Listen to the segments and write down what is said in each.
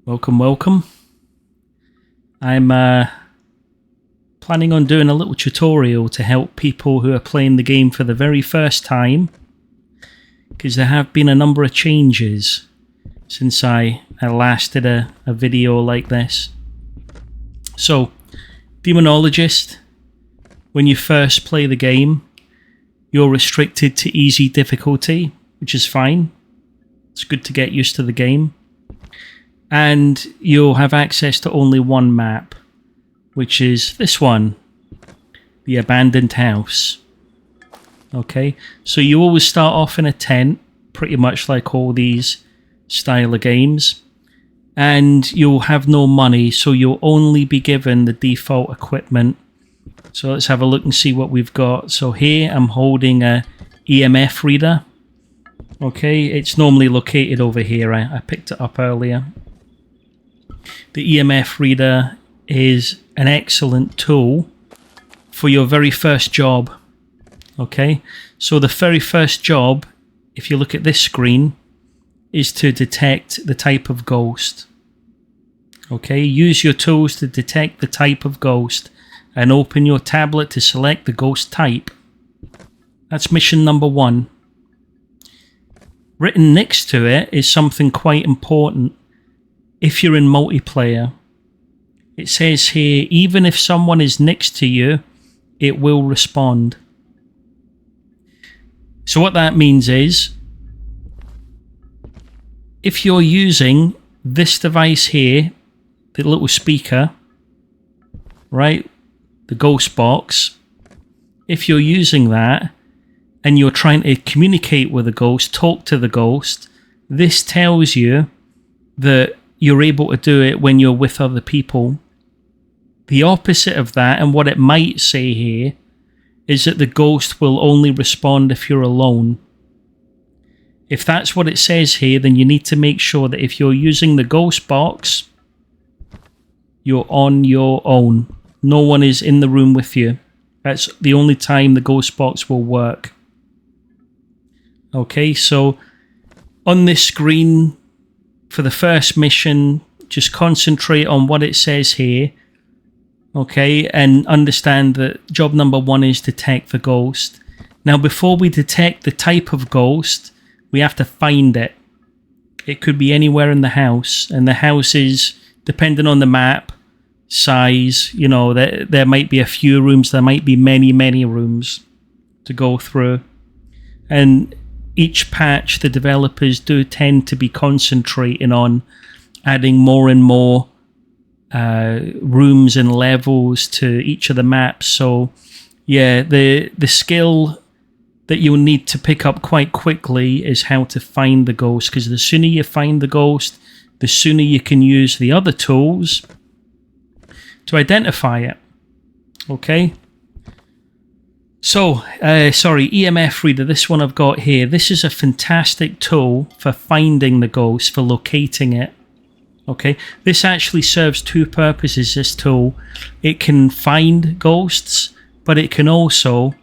Welcome. I'm planning on doing a little tutorial to help people who are playing the game for the very first time, because there have been a number of changes since I last did a video like this. So, Demonologist, when you first play the game, you're restricted to easy difficulty, which is fine. It's good to get used to the game. And you'll have access to only one map, which is this one, the Abandoned House. Okay, so you always start off in a tent, pretty much like all these style of games. And you'll have no money, so you'll only be given the default equipment. So let's have a look and see what we've got. So here I'm holding a EMF reader. Okay, it's normally located over here. I picked it up earlier. The EMF reader is an excellent tool for your very first job. Okay, so the very first job, if you look at this screen, is to detect the type of ghost. Okay, use your tools to detect the type of ghost and open your tablet to select the ghost type. That's mission number 1. Written next to it is something quite important. If you're in multiplayer, it says here, even if someone is next to you, it will respond. So what that means is, if you're using this device here, the little speaker, right, the ghost box, if you're using that and you're trying to communicate with the ghost, talk to the ghost, this tells you that you're able to do it when you're with other people. The opposite of that, and what it might say here, is that the ghost will only respond if you're alone. If that's what it says here, then you need to make sure that if you're using the ghost box, you're on your own. No one is in the room with you. That's the only time the ghost box will work. Okay, so on this screen, for the first mission, just concentrate on what it says here. Okay, and understand that job number 1 is detect the ghost. Now, before we detect the type of ghost, we have to find it. It could be anywhere in the house, and the house is, depending on the map, size, you know, there might be a few rooms, there might be many rooms to go through. And each patch, the developers do tend to be concentrating on adding more and more rooms and levels to each of the maps. So yeah, the skill that you'll need to pick up quite quickly is how to find the ghost, because the sooner you find the ghost, the sooner you can use the other tools to identify it. Okay, so EMF reader, this one I've got here, this is a fantastic tool for finding the ghost, for locating it. Okay, this actually serves 2 purposes, this tool. It can find ghosts, but it can also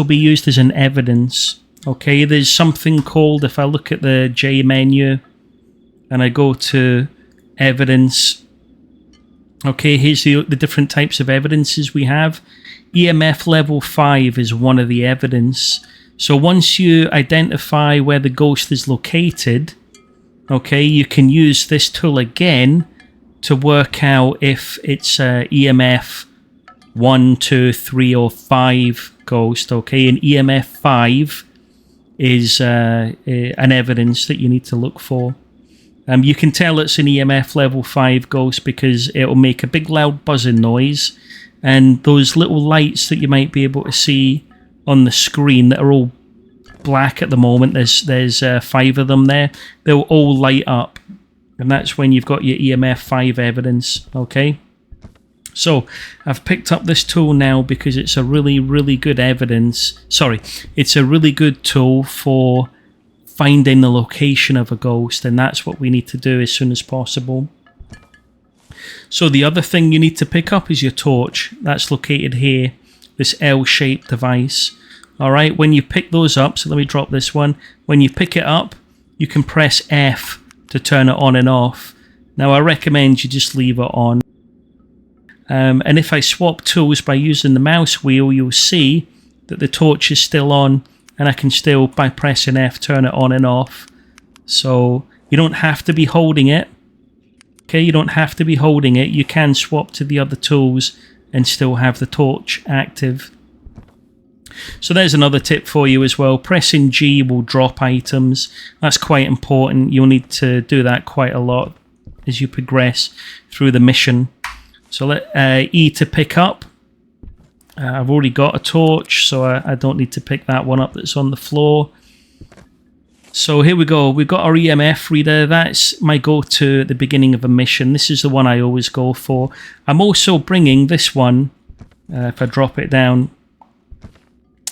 be used as an evidence. Okay, there's something called, if I look at the J menu and I go to evidence, okay, here's the different types of evidences we have. EMF level 5 is one of the evidence. So once you identify where the ghost is located, okay, you can use this tool again to work out if it's EMF 1, 2, 3 or 5 ghost. Okay, and EMF 5 is an evidence that you need to look for. You can tell it's an EMF level 5 ghost because it'll make a big loud buzzing noise, and those little lights that you might be able to see on the screen that are all black at the moment, there's 5 of them there, they'll all light up, and that's when you've got your EMF 5 evidence. Okay, so I've picked up this tool now because it's a really good evidence. It's a really good tool for finding the location of a ghost, and that's what we need to do as soon as possible. So the other thing you need to pick up is your torch. That's located here, this L-shaped device. Alright, when you pick those up, so let me drop this one. When you pick it up, you can press F to turn it on and off. Now I recommend you just leave it on. And if I swap tools by using the mouse wheel, you'll see that the torch is still on, and I can still, by pressing F, turn it on and off. So you don't have to be holding it. Okay, you don't have to be holding it. You can swap to the other tools and still have the torch active. So there's another tip for you as well. Pressing G will drop items. That's quite important. You'll need to do that quite a lot as you progress through the mission. So let E to pick up. I've already got a torch, so I don't need to pick that one up that's on the floor. So here we go. We've got our EMF reader. That's my go-to at the beginning of a mission. This is the one I always go for. I'm also bringing this one. If I drop it down,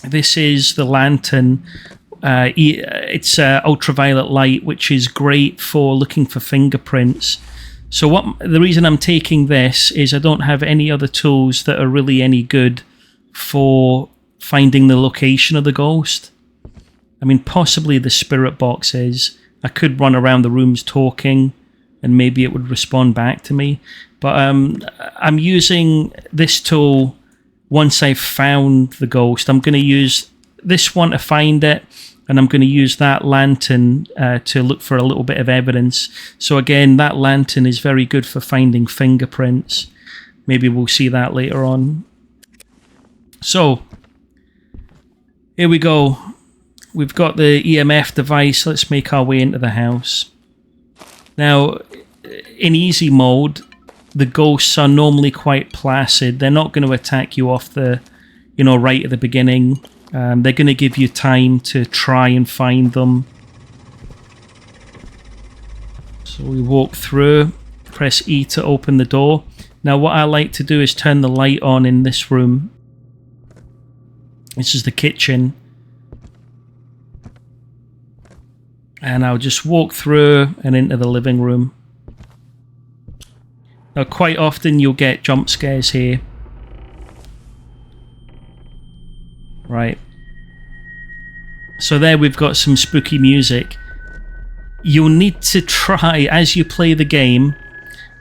this is the lantern. It's ultraviolet light, which is great for looking for fingerprints. So the reason I'm taking this is I don't have any other tools that are really any good for finding the location of the ghost. I mean, possibly the spirit box is. I could run around the rooms talking and maybe it would respond back to me. But I'm using this tool once I've found the ghost. I'm going to use this one to find it, and I'm going to use that lantern to look for a little bit of evidence. So again, that lantern is very good for finding fingerprints. Maybe we'll see that later on. So, here we go. We've got the EMF device. Let's make our way into the house. Now, in easy mode, the ghosts are normally quite placid. They're not going to attack you off the, right at the beginning. They're going to give you time to try and find them. So we walk through, press E to open the door. Now what I like to do is turn the light on in this room. This is the kitchen. And I'll just walk through and into the living room. Now quite often you'll get jump scares here. Right. So there we've got some spooky music. You'll need to try, as you play the game,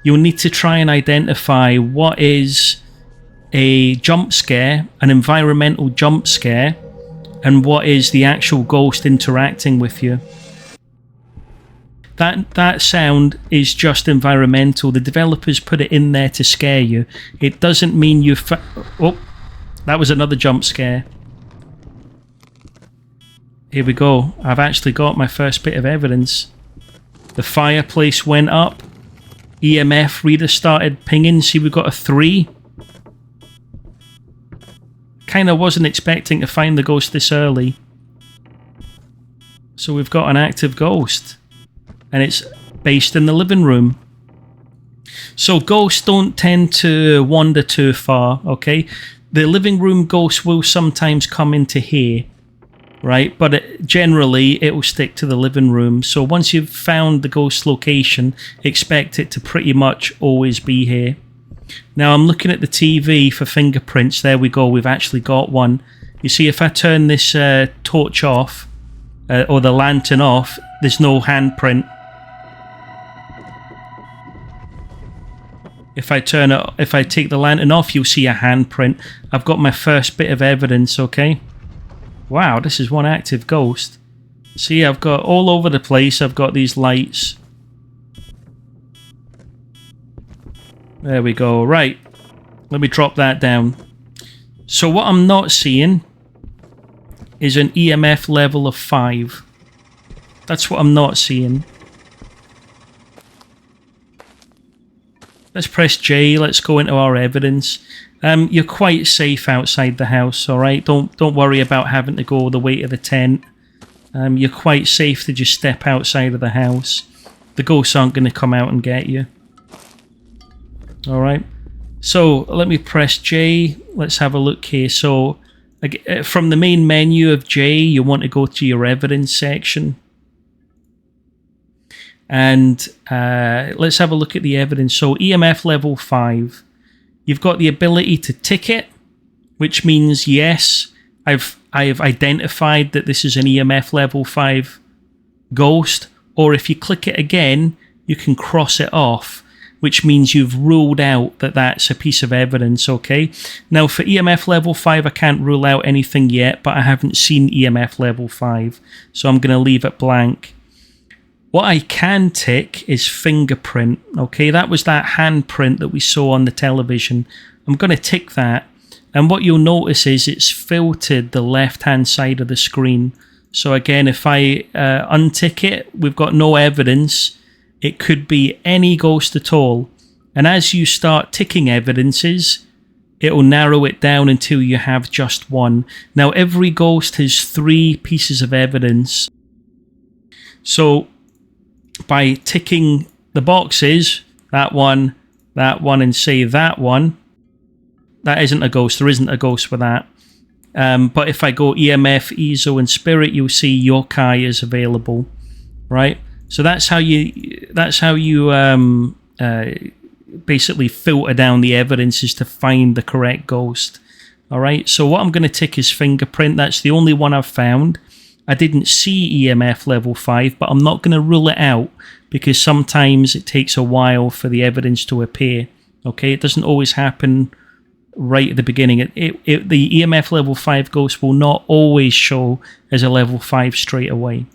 you'll need to try and identify what is a jump scare, an environmental jump scare, and what is the actual ghost interacting with you. That sound is just environmental. The developers put it in there to scare you. It doesn't mean you... Oh, that was another jump scare. Here we go. I've actually got my first bit of evidence. The fireplace went up. EMF reader started pinging. See, we've got a 3. Kind of wasn't expecting to find the ghost this early. So we've got an active ghost. And it's based in the living room. So ghosts don't tend to wander too far, okay? The living room ghost will sometimes come into here, right? But generally, it will stick to the living room. So once you've found the ghost location, expect it to pretty much always be here. Now I'm looking at the TV for fingerprints. There we go. We've actually got one. You see, if I turn this torch off, or the lantern off, there's no handprint. If I take the lantern off, you'll see a handprint. I've got my first bit of evidence, okay? Wow, this is one active ghost. See, I've got all over the place, I've got these lights. There we go. Right. Let me drop that down. So what I'm not seeing is an EMF level of 5. That's what I'm not seeing. Let's press J. Let's go into our evidence. You're quite safe outside the house, all right? Don't worry about having to go all the way to the tent. You're quite safe to just step outside of the house. The ghosts aren't going to come out and get you. All right. So let me press J. Let's have a look here. So from the main menu of J, you want to go to your evidence section. And let's have a look at the evidence. So EMF level 5. You've got the ability to tick it, which means yes, I've identified that this is an EMF level 5 ghost, or if you click it again, you can cross it off, which means you've ruled out that that's a piece of evidence, okay? Now, for EMF level 5, I can't rule out anything yet, but I haven't seen EMF level 5, so I'm going to leave it blank. What I can tick is fingerprint, okay? That was that handprint that we saw on the television. I'm going to tick that, and what you'll notice is it's filtered the left-hand side of the screen. So again, if I untick it, we've got no evidence. It could be any ghost at all. And as you start ticking evidences, it will narrow it down until you have just one. Now, every ghost has 3 pieces of evidence. So by ticking the boxes, that one, and say that one, that isn't a ghost. There isn't a ghost for that. But if I go EMF, ESO, and Spirit, you'll see yokai is available, right? So that's how you basically filter down the evidences to find the correct ghost. All right. So what I'm going to tick is fingerprint. That's the only one I've found. I didn't see EMF level 5, but I'm not going to rule it out because sometimes it takes a while for the evidence to appear. Okay, it doesn't always happen right at the beginning. The EMF level 5 ghost will not always show as a level 5 straight away.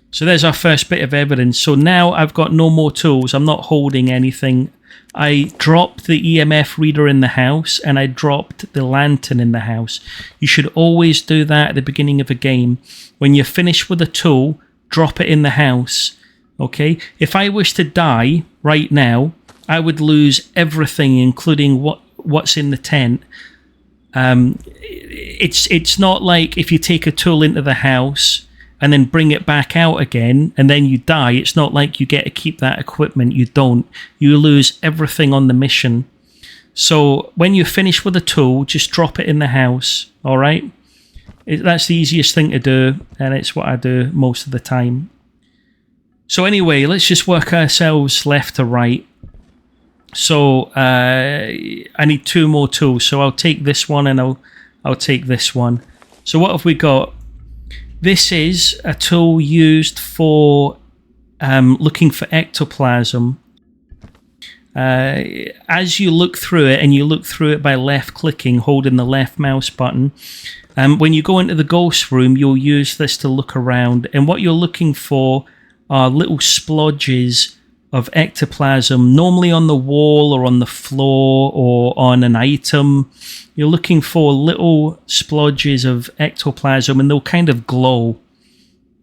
So there's our first bit of evidence. So now I've got no more tools. I'm not holding anything. I dropped the EMF reader in the house and I dropped the lantern in the house. You should always do that at the beginning of a game. When you're finished with a tool, drop it in the house. Okay? If I wish to die right now, I would lose everything, including what's in the tent. It's not like if you take a tool into the house and then bring it back out again, and then you die. It's not like you get to keep that equipment. You don't. You lose everything on the mission. So when you're finished with a tool, just drop it in the house, all right? That's the easiest thing to do, and it's what I do most of the time. So anyway, let's just work ourselves left to right. So I need 2 more tools. So I'll take this one, and I'll take this one. So what have we got? This is a tool used for looking for ectoplasm. As you look through it, and you look through it by left-clicking, holding the left mouse button, when you go into the ghost room, you'll use this to look around. And what you're looking for are little splodges of ectoplasm, normally on the wall or on the floor or on an item. You're looking for little splodges of ectoplasm and they'll kind of glow.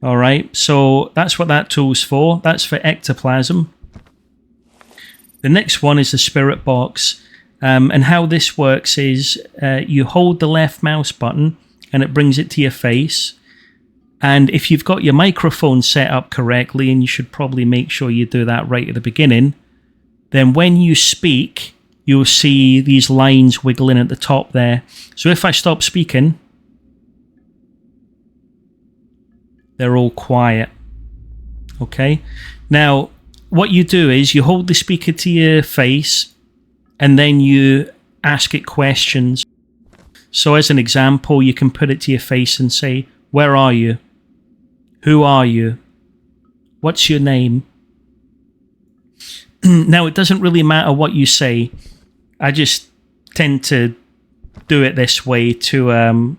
All right, so that's what that tool's for. That's for ectoplasm. The next one is the spirit box. And how this works is you hold the left mouse button and it brings it to your face. And if you've got your microphone set up correctly, and you should probably make sure you do that right at the beginning, then when you speak, you'll see these lines wiggling at the top there. So if I stop speaking, they're all quiet. Okay? Now, what you do is you hold the speaker to your face, and then you ask it questions. So as an example, you can put it to your face and say, "Where are you? Who are you? What's your name?" Now, it doesn't really matter what you say. I just tend to do it this way to,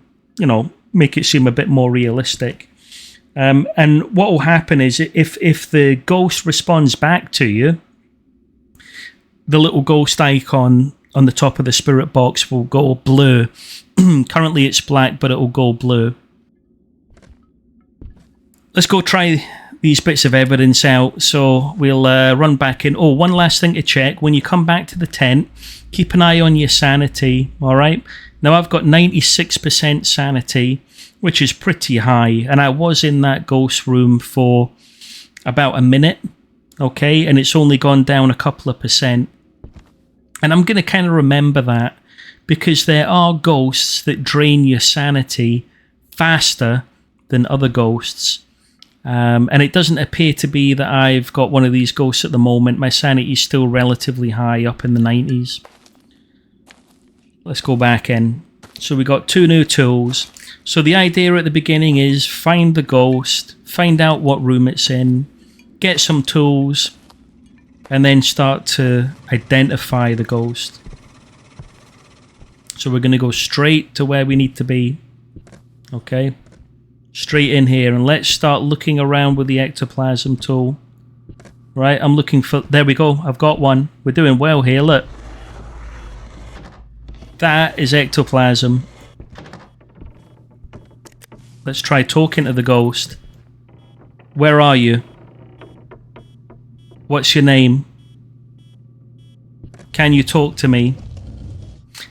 make it seem a bit more realistic. And what will happen is if the ghost responds back to you, the little ghost icon on the top of the spirit box will go blue. Currently it's black, but it will go blue. Let's go try these bits of evidence out. So we'll run back in. Oh, one last thing to check. When you come back to the tent, keep an eye on your sanity, all right? Now, I've got 96% sanity, which is pretty high. And I was in that ghost room for about a minute, okay? And it's only gone down a couple of percent. And I'm going to kind of remember that because there are ghosts that drain your sanity faster than other ghosts. And it doesn't appear to be that I've got one of these ghosts at the moment. My sanity is still relatively high, up in the 90s. Let's go back in. So we got 2 new tools. So the idea at the beginning is find the ghost, find out what room it's in, get some tools, and then start to identify the ghost. So we're going to go straight to where we need to be. Okay. Straight in here, and let's start looking around with the ectoplasm tool. Right, I'm looking for... There we go, I've got one. We're doing well here, look. That is ectoplasm. Let's try talking to the ghost. Where are you? What's your name? Can you talk to me?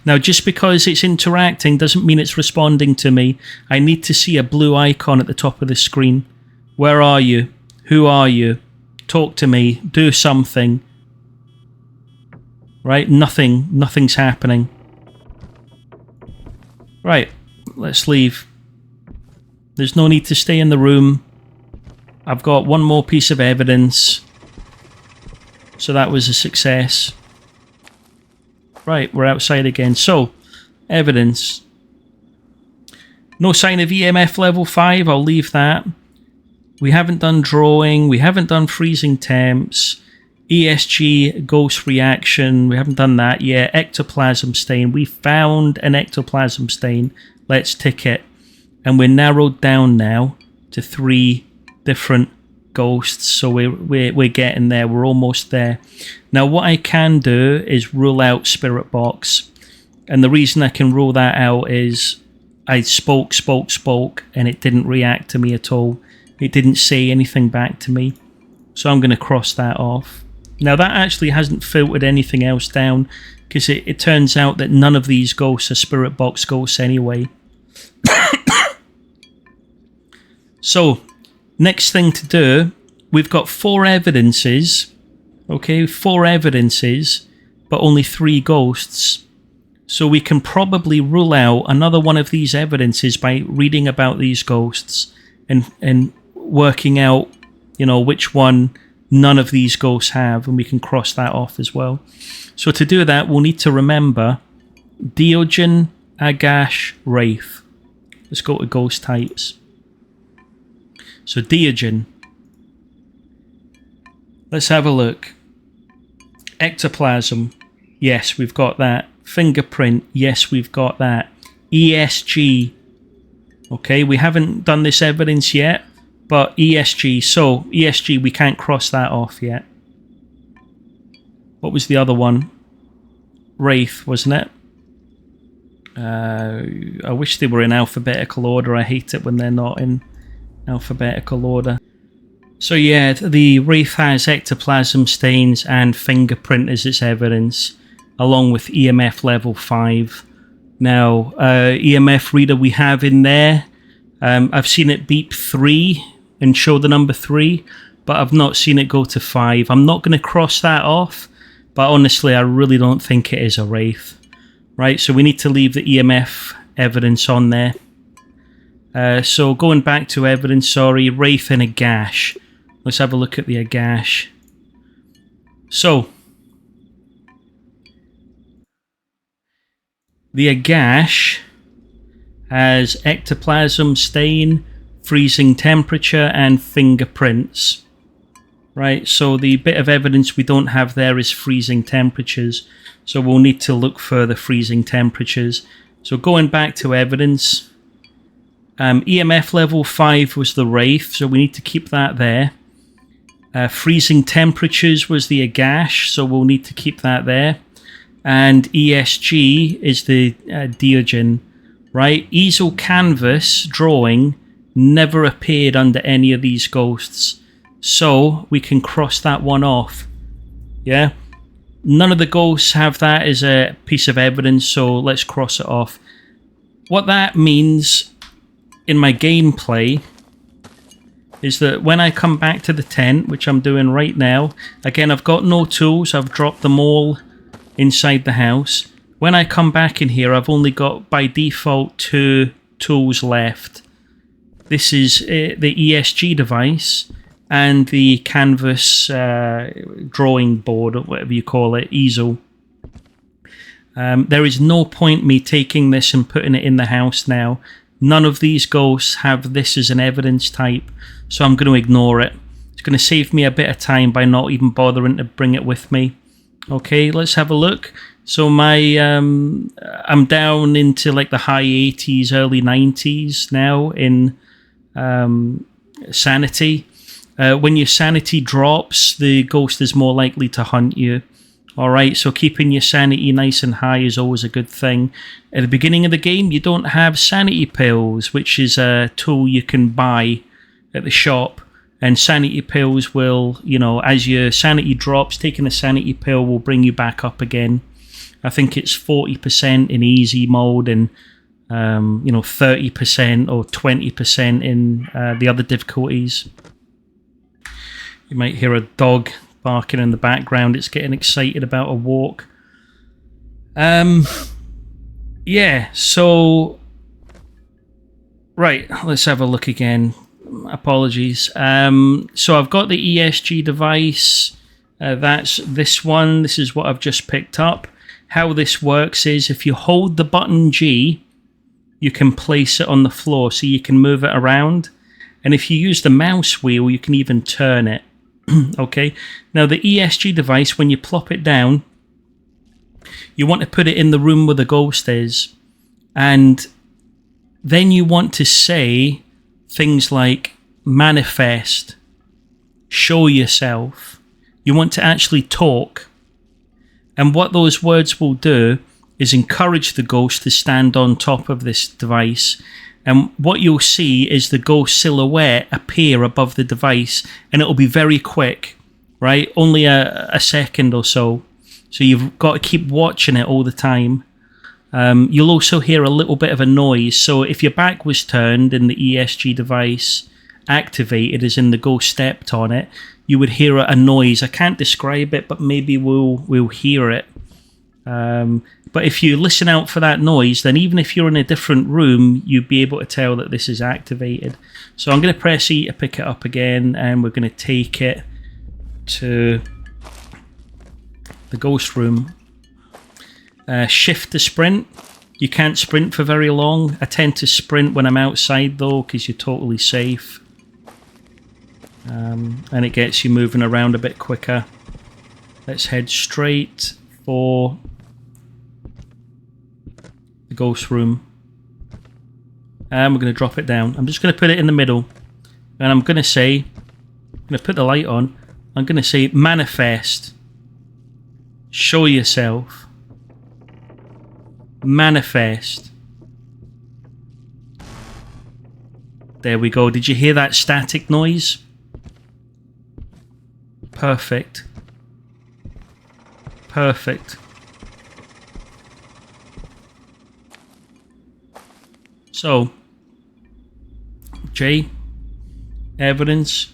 Now, just because it's interacting doesn't mean it's responding to me. I need to see a blue icon at the top of the screen. Where are you? Who are you? Talk to me. Do something. Right? Nothing's happening. Right. Let's leave. There's no need to stay in the room. I've got one more piece of evidence. So that was a success. Right, we're outside again. So, evidence. No sign of EMF level 5, I'll leave that. We haven't done drawing, we haven't done freezing temps. ESG, ghost reaction, we haven't done that yet. Ectoplasm stain, we found an ectoplasm stain. Let's tick it. And we're narrowed down now to 3 different ghosts, so we're getting there. We're almost there. Now what I can do is rule out spirit box, and the reason I can rule that out is I spoke and it didn't react to me at all. It didn't say anything back to me, so I'm going to cross that off. Now that actually hasn't filtered anything else down, because it turns out that none of these ghosts are spirit box ghosts anyway. So next thing to do, we've got 4 evidences, okay, 4 evidences, but only 3 ghosts. So we can probably rule out another one of these evidences by reading about these ghosts and working out, you know, which one none of these ghosts have, and we can cross that off as well. So to do that, we'll need to remember Diogen, Agash, Wraith. Let's go to ghost types. So Diogen. Let's have a look. Ectoplasm. Yes, we've got that. Fingerprint. Yes, we've got that. ESG. Okay, we haven't done this evidence yet, but ESG. So ESG, we can't cross that off yet. What was the other one? Wraith, wasn't it? I wish they were in alphabetical order. I hate it when they're not in alphabetical order. So yeah, the Wraith has ectoplasm stains and fingerprint as its evidence, along with EMF level 5. Now, EMF reader we have in there, I've seen it beep 3 and show the number 3, but I've not seen it go to 5. I'm not going to cross that off, but honestly, I really don't think it is a Wraith. Right, so we need to leave the EMF evidence on there. So going back to evidence, sorry, Wraith and Agash. Let's have a look at the Agash. So, the Agash has ectoplasm stain, freezing temperature, and fingerprints. Right, so the bit of evidence we don't have there is freezing temperatures. So we'll need to look for the freezing temperatures. So going back to evidence, EMF level 5 was the Wraith, so we need to keep that there. Freezing temperatures was the Agash, so we'll need to keep that there. And ESG is the Diogen, right? Easel canvas drawing never appeared under any of these ghosts, so we can cross that one off. Yeah? None of the ghosts have that as a piece of evidence, so let's cross it off. What that means in my gameplay is that when I come back to the tent, which I'm doing right now, again, I've got no tools, I've dropped them all inside the house. When I come back in here, I've only got, by default, 2 tools left. This is the ESG device and the canvas drawing board, or whatever you call it, easel. There is no point me taking this and putting it in the house now. None of these ghosts have this as an evidence type, so I'm going to ignore it. It's going to save me a bit of time by not even bothering to bring it with me. Okay, let's have a look. So my I'm down into like the high 80s, early 90s now in sanity. When your sanity drops, the ghost is more likely to hunt you. All right, so keeping your sanity nice and high is always a good thing. At the beginning of the game, you don't have sanity pills, which is a tool you can buy at the shop. And sanity pills will, you know, as your sanity drops, taking a sanity pill will bring you back up again. I think it's 40% in easy mode and, 30% or 20% in the other difficulties. You might hear a dog barking in the background. It's getting excited about a walk. Yeah, so... Right, let's have a look again. Apologies. So I've got the ESG device. That's this one. This is what I've just picked up. How this works is if you hold the button G, you can place it on the floor so you can move it around. And if you use the mouse wheel, you can even turn it. Okay, now the ESG device, when you plop it down, you want to put it in the room where the ghost is, and then you want to say things like manifest, show yourself. You want to actually talk, and what those words will do is encourage the ghost to stand on top of this device. And what you'll see is the ghost silhouette appear above the device, and it'll be very quick, right? Only a second or so. So you've got to keep watching it all the time. You'll also hear a little bit of a noise. So if your back was turned and the ESG device activated, as in the ghost stepped on it, you would hear a noise. I can't describe it, but maybe we'll hear it. But if you listen out for that noise, then even if you're in a different room, you'd be able to tell that this is activated. So I'm going to press E to pick it up again, and we're going to take it to the ghost room. Shift to sprint. You can't sprint for very long. I tend to sprint when I'm outside though, because you're totally safe. And it gets you moving around a bit quicker. Let's head straight for the ghost room. And we're going to drop it down. I'm just going to put it in the middle. And I'm going to say, I'm going to put the light on. I'm going to say manifest. Show yourself. Manifest. There we go. Did you hear that static noise? Perfect. Perfect. So, J, evidence,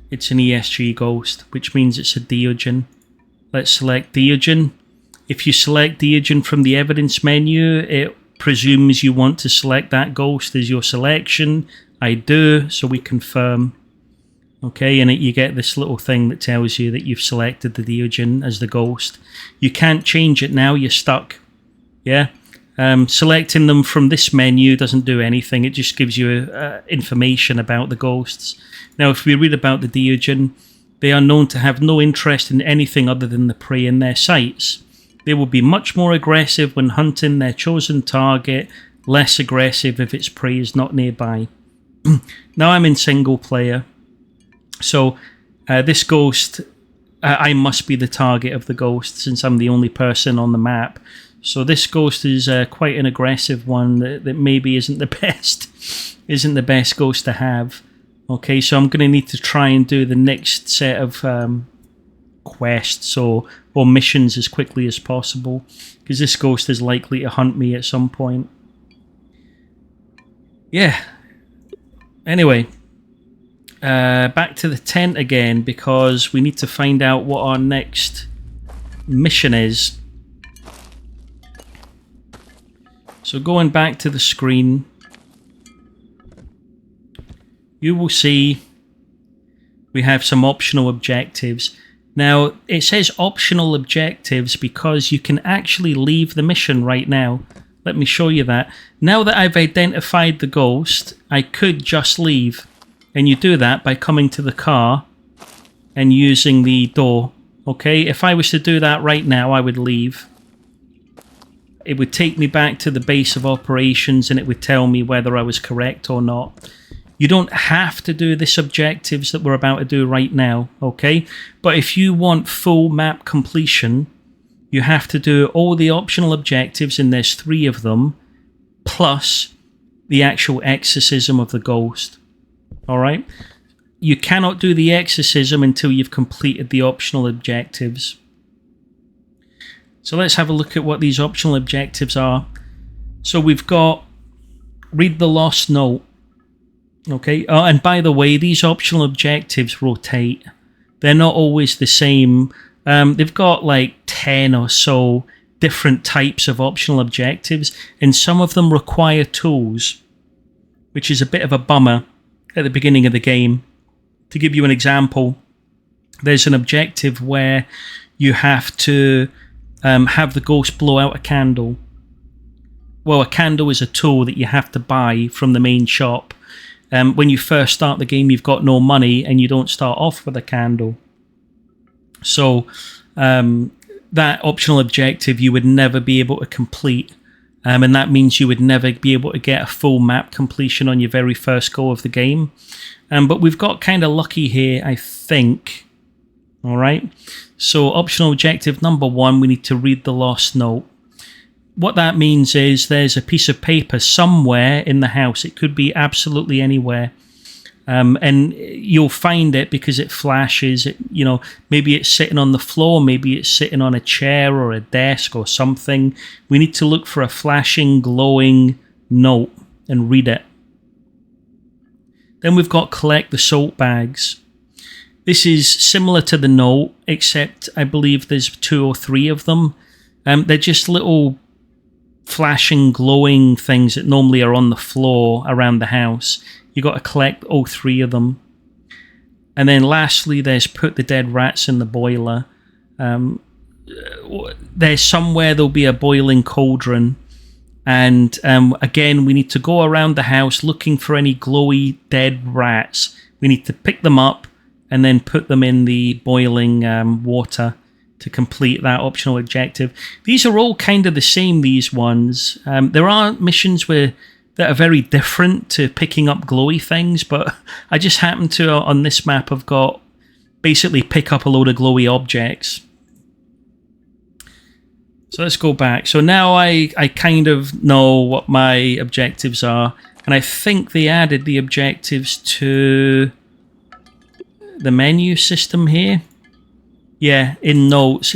it's an ESG ghost, which means it's a Diogen. Let's select Diogen. If you select Diogen from the evidence menu, it presumes you want to select that ghost as your selection. I do, so we confirm. Okay, and you get this little thing that tells you that you've selected the Diogen as the ghost. You can't change it now, you're stuck. Yeah? Selecting them from this menu doesn't do anything. It just gives you information about the ghosts. Now, if we read about the Diogen, they are known to have no interest in anything other than the prey in their sights. They will be much more aggressive when hunting their chosen target, less aggressive if its prey is not nearby. Now I'm in single player. So this ghost, I must be the target of the ghost since I'm the only person on the map. So this ghost is quite an aggressive one that maybe isn't the best ghost to have. Okay, so I'm going to need to try and do the next set of quests or missions as quickly as possible, because this ghost is likely to hunt me at some point. Yeah. Anyway, back to the tent again, because we need to find out what our next mission is. So going back to the screen, you will see we have some optional objectives. Now, it says optional objectives because you can actually leave the mission right now. Let me show you that. Now that I've identified the ghost, I could just leave. And you do that by coming to the car and using the door. Okay, if I was to do that right now, I would leave. It would take me back to the base of operations and it would tell me whether I was correct or not. You don't have to do this objectives that we're about to do right now, okay? But if you want full map completion, you have to do all the optional objectives, and there's 3 of them, plus the actual exorcism of the ghost. Alright? You cannot do the exorcism until you've completed the optional objectives. So let's have a look at what these optional objectives are. So we've got read the lost note. Okay, and by the way, these optional objectives rotate. They're not always the same. They've got like 10 or so different types of optional objectives, and some of them require tools, which is a bit of a bummer at the beginning of the game. To give you an example, there's an objective where you have to have the ghost blow out a candle. Well, a candle is a tool that you have to buy from the main shop. When you first start the game, you've got no money and you don't start off with a candle. So that optional objective you would never be able to complete. And that means you would never be able to get a full map completion on your very first go of the game. But we've got kind of lucky here, I think. All right. So optional objective number 1, we need to read the lost note. What that means is there's a piece of paper somewhere in the house. It could be absolutely anywhere. And you'll find it because it flashes. Maybe it's sitting on the floor. Maybe it's sitting on a chair or a desk or something. We need to look for a flashing, glowing note and read it. Then we've got collect the salt bags. This is similar to the note, except I believe there's 2 or 3 of them. They're just little flashing, glowing things that normally are on the floor around the house. You got to collect all 3 of them. And then lastly, there's put the dead rats in the boiler. There's somewhere there'll be a boiling cauldron. And again, we need to go around the house looking for any glowy dead rats. We need to pick them up and then put them in the boiling water to complete that optional objective. These are all kind of the same, these ones. There are missions that are very different to picking up glowy things, but I just happen to, on this map, I've got basically pick up a load of glowy objects. So let's go back. So now I kind of know what my objectives are, and I think they added the objectives to the menu system here. Yeah, in notes.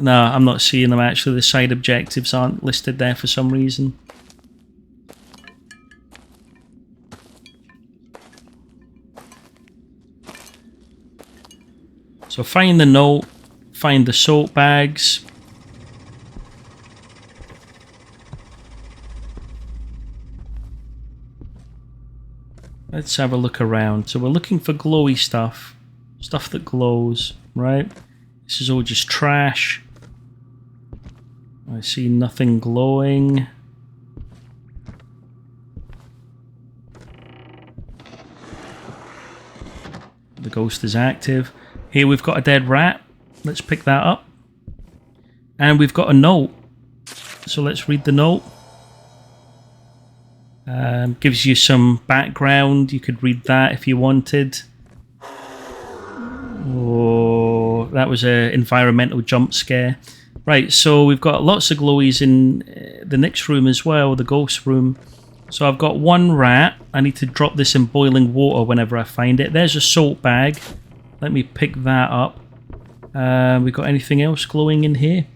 No, I'm not seeing them actually. The side objectives aren't listed there for some reason. So find the note, find the salt bags. Let's have a look around. So we're looking for glowy stuff. Stuff that glows, right? This is all just trash. I see nothing glowing. The ghost is active. Here we've got a dead rat. Let's pick that up. And we've got a note. So let's read the note. Gives you some background. You could read that if you wanted. Oh, that was an environmental jump scare. Right, so we've got lots of glowies in the next room as well, the ghost room. So I've got 1 rat. I need to drop this in boiling water whenever I find it. There's a salt bag. Let me pick that up. We got anything else glowing in here?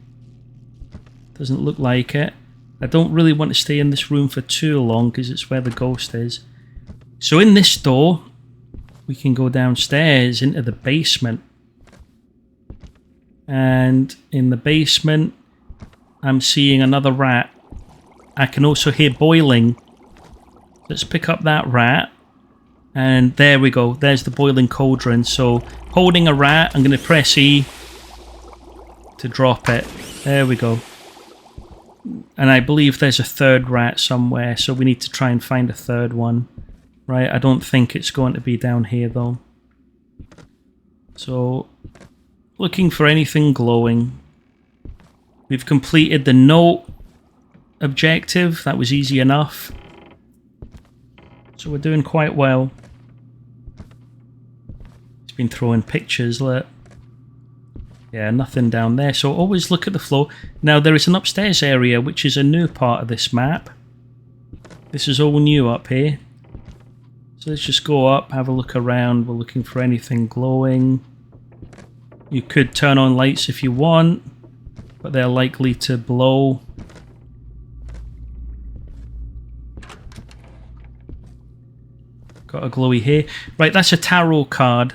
Doesn't look like it. I don't really want to stay in this room for too long because it's where the ghost is. So in this door, we can go downstairs into the basement. And in the basement, I'm seeing another rat. I can also hear boiling. Let's pick up that rat. And there we go. There's the boiling cauldron. So holding a rat, I'm going to press E to drop it. There we go. And I believe there's a third rat somewhere, so we need to try and find a third one. Right, I don't think it's going to be down here though. So, looking for anything glowing. We've completed the note objective. That was easy enough. So we're doing quite well. It's been throwing pictures, look. Yeah, nothing down there. So always look at the floor. Now there is an upstairs area, which is a new part of this map. This is all new up here. So let's just go up, have a look around. We're looking for anything glowing. You could turn on lights if you want, but they're likely to blow. Got a glowy here. Right, that's a tarot card.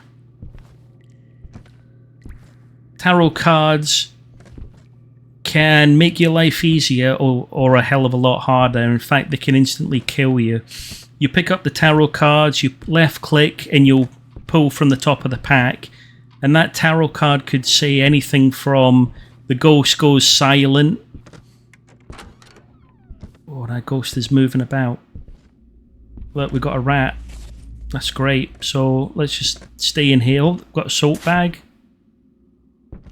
Tarot cards can make your life easier or a hell of a lot harder. In fact, they can instantly kill you. You pick up the tarot cards, you left click, and you'll pull from the top of the pack. And that tarot card could say anything from the ghost goes silent. Oh, that ghost is moving about. Look, we've got a rat. That's great. So let's just stay in here. Oh, we've got a salt bag,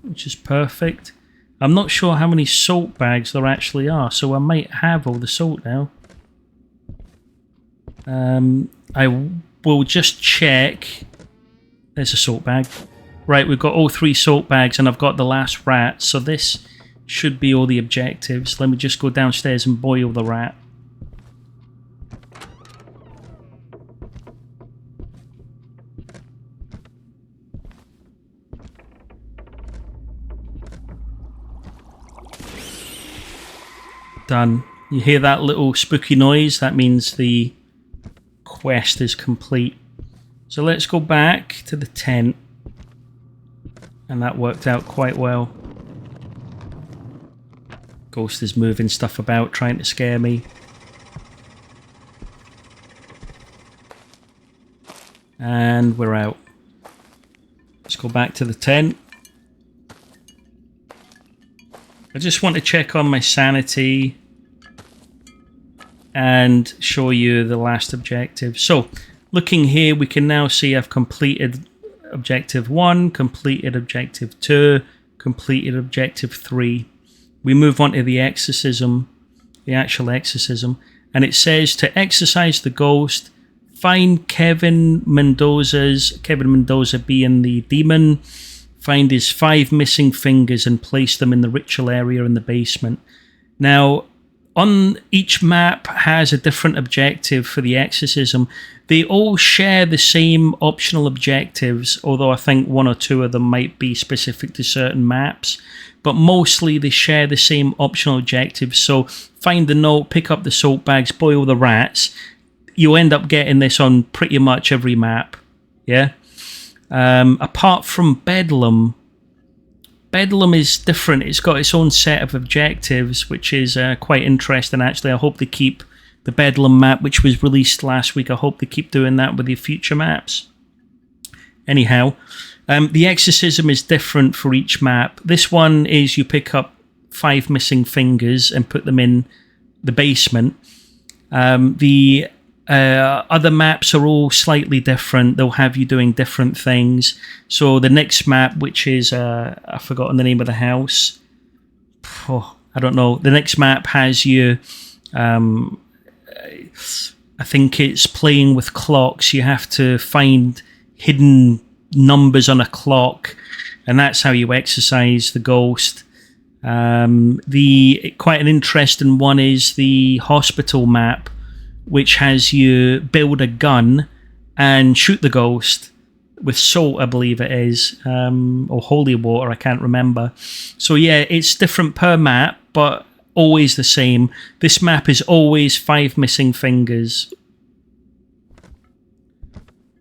which is perfect. I'm not sure how many salt bags there actually are, so I might have all the salt now. I will just check. There's a salt bag. Right, we've got all 3 salt bags and I've got the last rat, so this should be all the objectives. Let me just go downstairs and boil the rat. Done. You hear that little spooky noise? That means the quest is complete. So let's go back to the tent. And that worked out quite well. Ghost is moving stuff about, trying to scare me. And we're out. Let's go back to the tent. I just want to check on my sanity and show you the last objective. So, looking here, we can now see I've completed Objective 1, completed Objective 2, completed Objective 3. We move on to the exorcism, the actual exorcism, and it says to exorcise the ghost, find Kevin Mendoza being the demon, find his 5 missing fingers and place them in the ritual area in the basement. Now, on each map has a different objective for the exorcism. They all share the same optional objectives, although I think 1 or 2 of them might be specific to certain maps. But mostly they share the same optional objectives. So find the note, pick up the salt bags, boil the rats. You'll end up getting this on pretty much every map. Yeah? Apart from Bedlam. Bedlam is different. It's got its own set of objectives, which is quite interesting, actually. I hope they keep the Bedlam map, which was released last week. I hope they keep doing that with the future maps. Anyhow, the exorcism is different for each map. This one is you pick up 5 missing fingers and put them in the basement. The other maps are all slightly different. They'll have you doing different things. So the next map, which is I've forgotten the name of the house. I don't know. The next map has you I think it's playing with clocks. You have to find hidden numbers on a clock, and that's how you exorcise the ghost. The quite an interesting one is the hospital map, which has you build a gun and shoot the ghost with salt, I believe it is, or holy water, I can't remember. So yeah, it's different per map, but always the same. This map is always 5 missing fingers.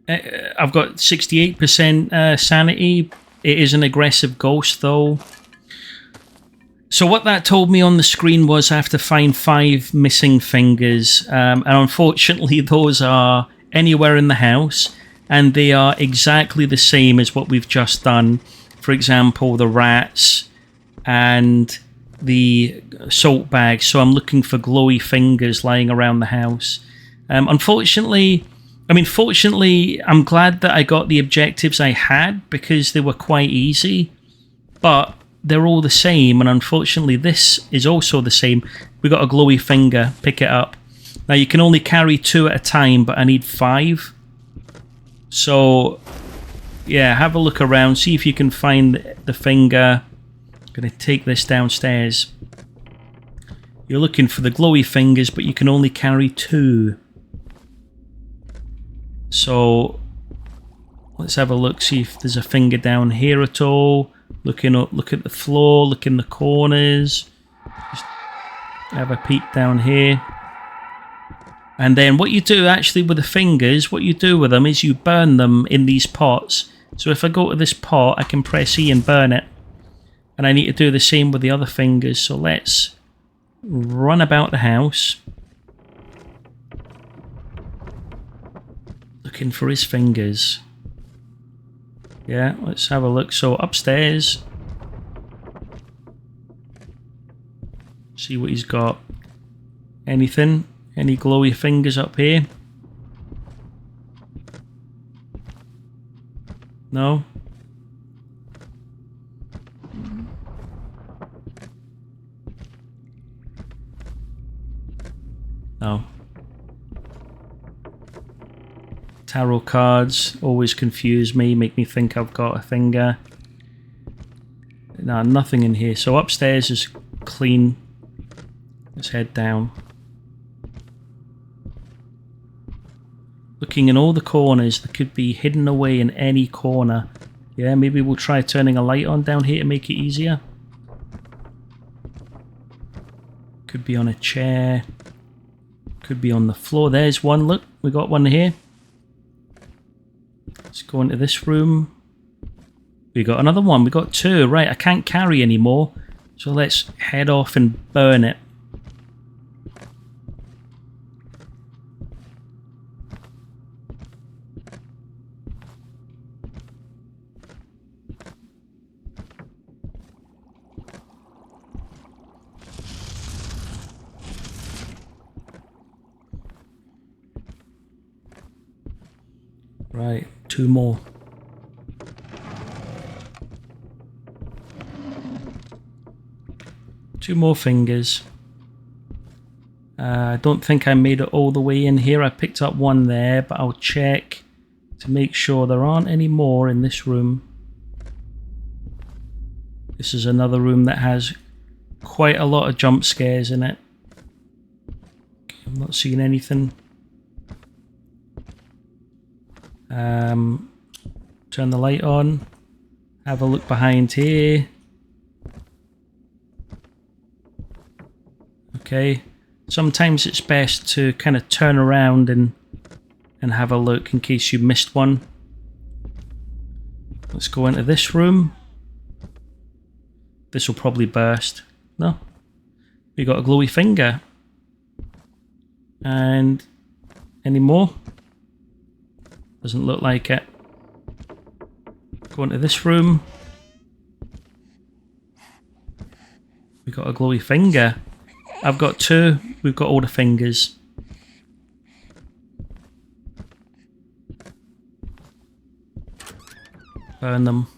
I've got 68% sanity. It is an aggressive ghost though. So what that told me on the screen was I have to find 5 missing fingers, and unfortunately those are anywhere in the house, and they are exactly the same as what we've just done. For example, the rats and the salt bag, so I'm looking for glowy fingers lying around the house. Fortunately, I'm glad that I got the objectives I had because they were quite easy, but they're all the same, and unfortunately this is also the same. We got a glowy finger, pick it up. Now you can only carry 2 at a time, but I need 5. So yeah, have a look around, see if you can find the finger. I'm going to take this downstairs. You're looking for the glowy fingers, but you can only carry 2. So let's have a look, see if there's a finger down here at all. Looking up, look at the floor, look in the corners. Just have a peek down here. And then what you do actually with the fingers, what you do with them is you burn them in these pots. So if I go to this pot, I can press E and burn it. And I need to do the same with the other fingers. So let's run about the house, looking for his fingers. Yeah, let's have a look. So upstairs, see what he's got. Anything? Any glowy fingers up here? No? No. Tarot cards always confuse me, make me think I've got a finger. No, nothing in here. So upstairs is clean. Let's head down. Looking in all the corners, that could be hidden away in any corner. Yeah, maybe we'll try turning a light on down here to make it easier. Could be on a chair. Could be on the floor. There's one, look, we got one here. Let's go into this room. We got another one, we got 2. Right, I can't carry anymore. So let's head off and burn it. Right, 2 more. Two more fingers. I don't think I made it all the way in here. I picked up one there, but I'll check to make sure there aren't any more in this room. This is another room that has quite a lot of jump scares in it. Okay, I'm not seeing anything. Turn the light on. Have a look behind here. Okay. Sometimes it's best to kind of turn around and have a look in case you missed one. Let's go into this room. This will probably burst. No. We got a glowy finger. And any more? Doesn't look like it. Go into this room. We got a glowy finger. I've got 2. We've got all the fingers. Burn them.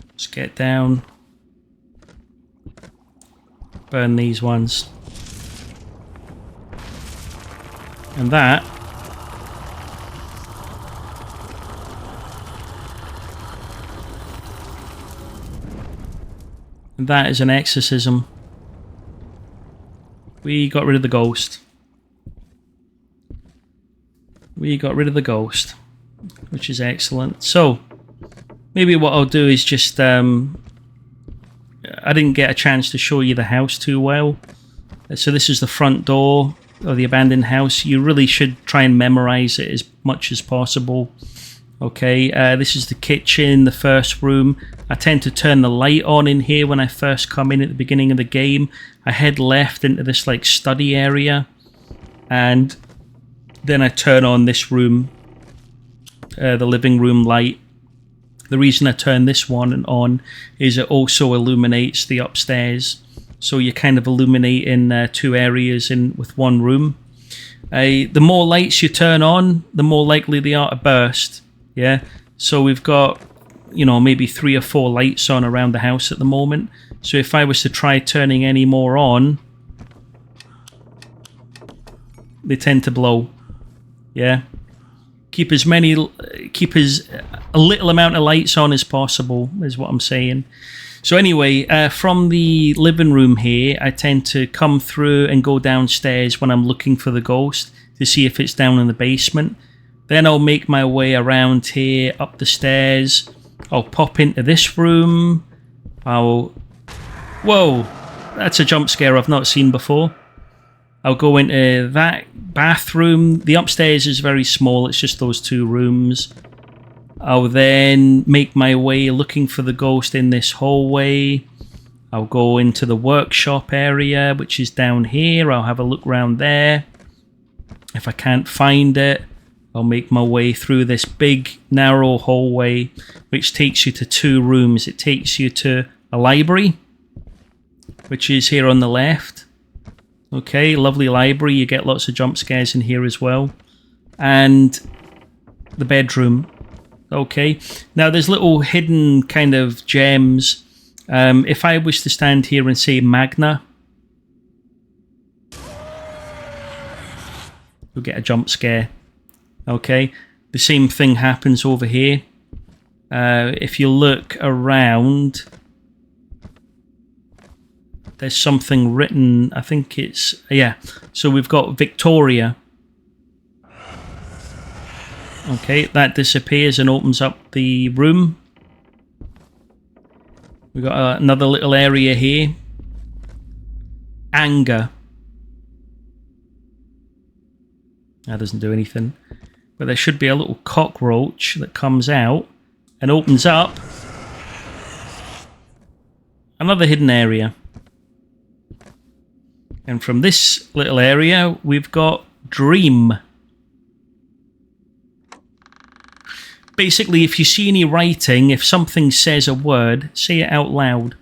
Let's get down. Burn these ones. And that is an exorcism. We got rid of the ghost. Which is excellent. So maybe what I'll do is just I didn't get a chance to show you the house too well. So this is the front door of the abandoned house. You really should try and memorize it as much as possible. Okay, this is the kitchen, the first room. I tend to turn the light on in here when I first come in at the beginning of the game. I head left into this like study area, and Then I turn on this room, the living room light. The reason I turn this one on is it also illuminates the upstairs. So you're kind of illuminating 2 areas with one room. The more lights you turn on, the more likely they are to burst. Yeah. So we've got, maybe 3 or 4 lights on around the house at the moment. So if I was to try turning any more on, they tend to blow. Yeah. Keep as a little amount of lights on as possible is what I'm saying. So anyway, from the living room here, I tend to come through and go downstairs when I'm looking for the ghost to see if it's down in the basement. Then I'll make my way around here, up the stairs. I'll pop into this room. Whoa, that's a jump scare I've not seen before. I'll go into that bathroom. The upstairs is very small. It's just those 2 rooms. I'll then make my way looking for the ghost in this hallway. I'll go into the workshop area, which is down here. I'll have a look around there. If I can't find it, I'll make my way through this big, narrow hallway, which takes you to 2 rooms. It takes you to a library, which is here on the left. Okay, lovely library. You get lots of jump scares in here as well. And the bedroom. Okay, now there's little hidden kind of gems. If I was to stand here and say Magna, you'll get a jump scare. Okay, the same thing happens over here. If you look around, there's something written. I think it's, yeah. So we've got Victoria. Okay, that disappears and opens up the room. We've got another little area here. Anger. That doesn't do anything. But there should be a little cockroach that comes out and opens up another hidden area. And from this little area, we've got Dream. Basically, if you see any writing, if something says a word, say it out loud.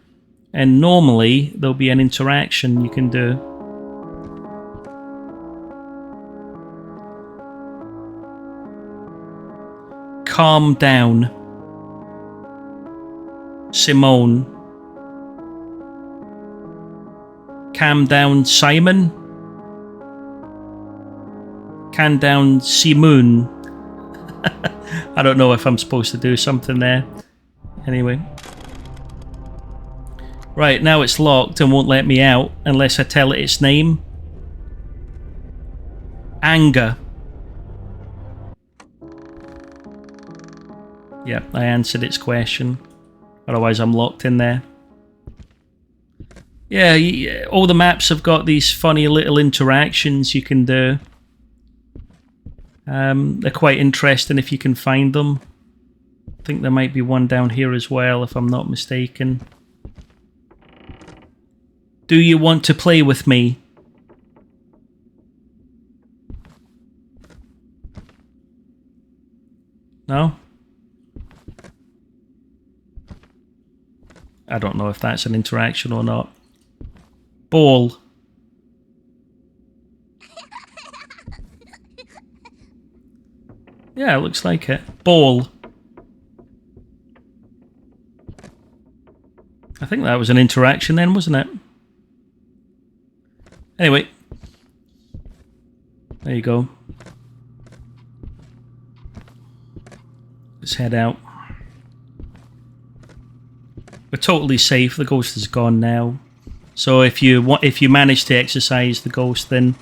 And normally, there'll be an interaction you can do. Calm down. Simone. Calm down, Simon. Calm down, Simone. I don't know if I'm supposed to do something there. Anyway. Right, now it's locked and won't let me out unless I tell it its name. Anger. Yep, I answered its question. Otherwise I'm locked in there. Yeah, all the maps have got these funny little interactions you can do. They're quite interesting if you can find them. I think there might be one down here as well, if I'm not mistaken. Do you want to play with me? No? I don't know if that's an interaction or not. Ball. Yeah, it looks like it. Ball. I think that was an interaction then, wasn't it? Anyway. There you go. Let's head out. We're totally safe. The ghost is gone now. So if you manage to exorcise the ghost, then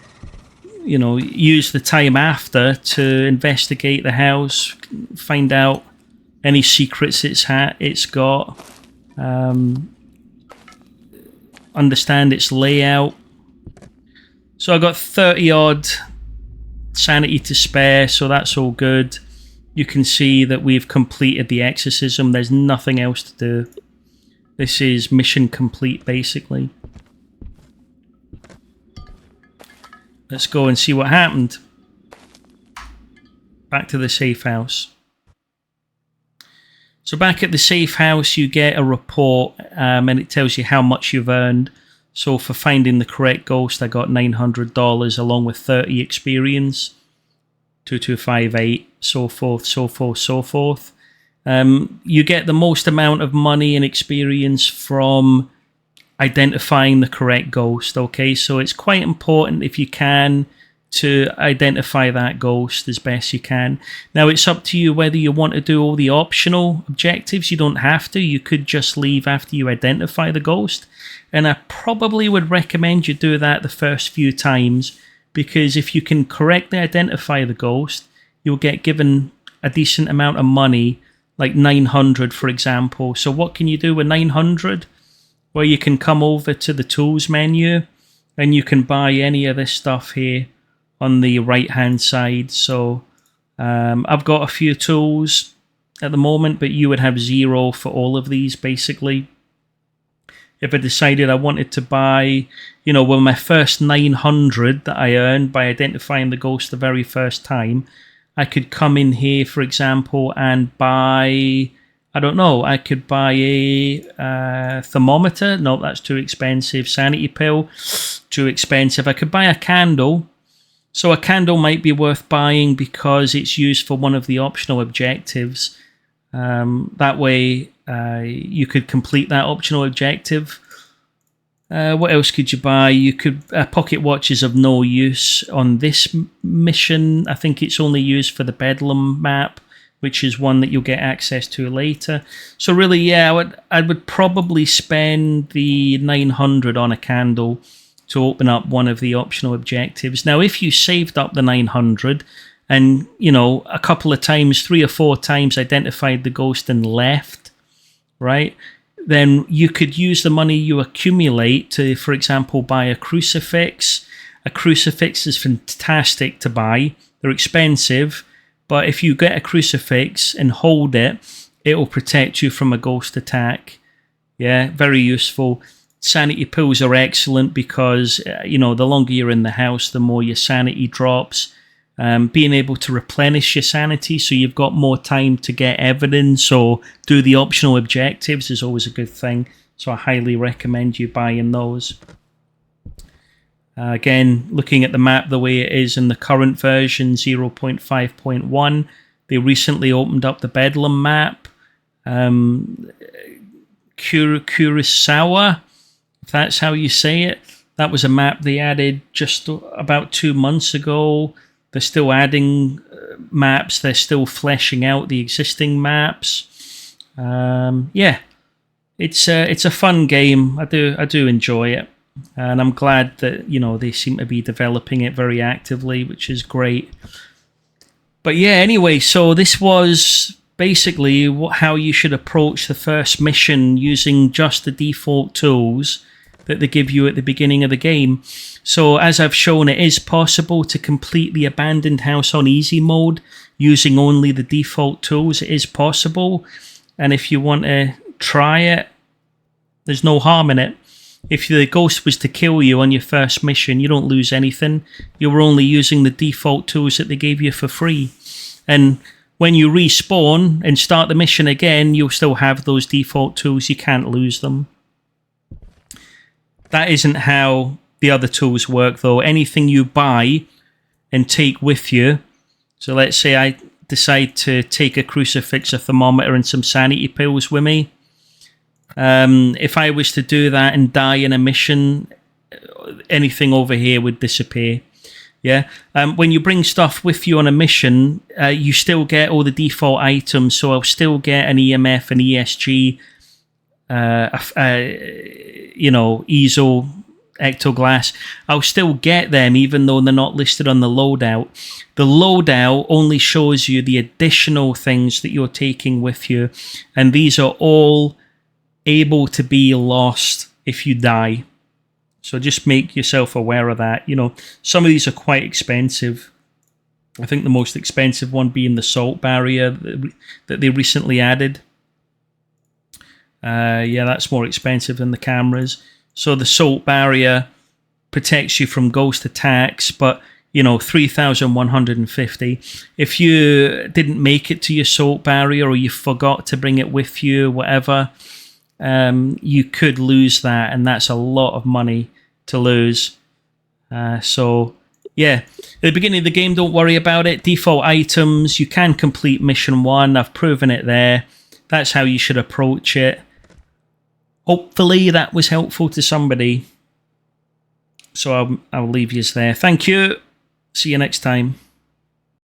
use the time after to investigate the house, find out any secrets it's got, understand its layout. So I got 30 odd sanity to spare, so that's all good. You can see that we've completed the exorcism. There's nothing else to do. This is mission complete, basically. Let's go and see what happened. back to the safe house. So back at the safe house, you get a report, and it tells you how much you've earned. So for finding the correct ghost, I got $900 along with 30 experience, 2258, so forth, so forth, so forth. You get the most amount of money and experience from identifying the correct ghost. Okay, so it's quite important, if you can, to identify that ghost as best you can. Now it's up to you whether you want to do all the optional objectives. You don't have to. You could just leave after you identify the ghost, and I probably would recommend you do that the first few times, because if you can correctly identify the ghost, you'll get given a decent amount of money, like 900 for example. So what can you do with 900? Well, you can come over to the tools menu and you can buy any of this stuff here on the right hand side. So I've got a few tools at the moment, but you would have 0 for all of these basically. If I decided I wanted to buy, well, my first 900 that I earned by identifying the ghost the very first time, I could come in here, for example, and buy, I don't know, I could buy a thermometer. No, that's too expensive. Sanity pill, too expensive. I could buy a candle. So a candle might be worth buying because it's used for one of the optional objectives. That way you could complete that optional objective. What else could you buy? You could pocket watches of no use on this mission. I think it's only used for the Bedlam map, which is one that you'll get access to later. So really, yeah, I would probably spend the 900 on a candle to open up one of the optional objectives. Now, if you saved up the 900 and, a couple of times, 3 or 4 times identified the ghost and left, right, then you could use the money you accumulate to, for example, buy a crucifix. A crucifix is fantastic to buy. They're expensive, but if you get a crucifix and hold it, it will protect you from a ghost attack. Yeah, very useful. Sanity pills are excellent because, the longer you're in the house, the more your sanity drops. Being able to replenish your sanity so you've got more time to get evidence or do the optional objectives is always a good thing. So I highly recommend you buying those. Again, looking at the map the way it is in the current version, 0.5.1, they recently opened up the Bedlam map. Kurosawa, if that's how you say it. That was a map they added just about 2 months ago. They're still adding maps. They're still fleshing out the existing maps. Yeah, it's a fun game. I do enjoy it, and I'm glad that they seem to be developing it very actively, which is great. But yeah, anyway, so this was basically how you should approach the first mission using just the default tools that they give you at the beginning of the game. So as I've shown, it is possible to complete the Abandoned House on easy mode using only the default tools. It is possible, and if you want to try it, there's no harm in it. If the ghost was to kill you on your first mission, you don't lose anything. You were only using the default tools that they gave you for free. And when you respawn and start the mission again, you'll still have those default tools. You can't lose them. That isn't how the other tools work, though. Anything you buy and take with you, so let's say I decide to take a crucifix, a thermometer, and some sanity pills with me. If I was to do that and die in a mission, anything over here would disappear. Yeah. When you bring stuff with you on a mission, you still get all the default items. So I'll still get an EMF, an ESG, easel, ectoglass. I'll still get them even though they're not listed on the loadout. The loadout only shows you the additional things that you're taking with you, and these are all able to be lost if you die. So just make yourself aware of that. Some of these are quite expensive. I think the most expensive one being the salt barrier that they recently added. Yeah, that's more expensive than the cameras. So the salt barrier protects you from ghost attacks, but 3,150. If you didn't make it to your salt barrier, or you forgot to bring it with you, whatever, you could lose that, and that's a lot of money to lose. So yeah, at the beginning of the game, don't worry about it. Default items, you can complete mission 1. I've proven it there. That's how you should approach it. Hopefully that was helpful to somebody. So I'll leave you there. Thank you. See you next time.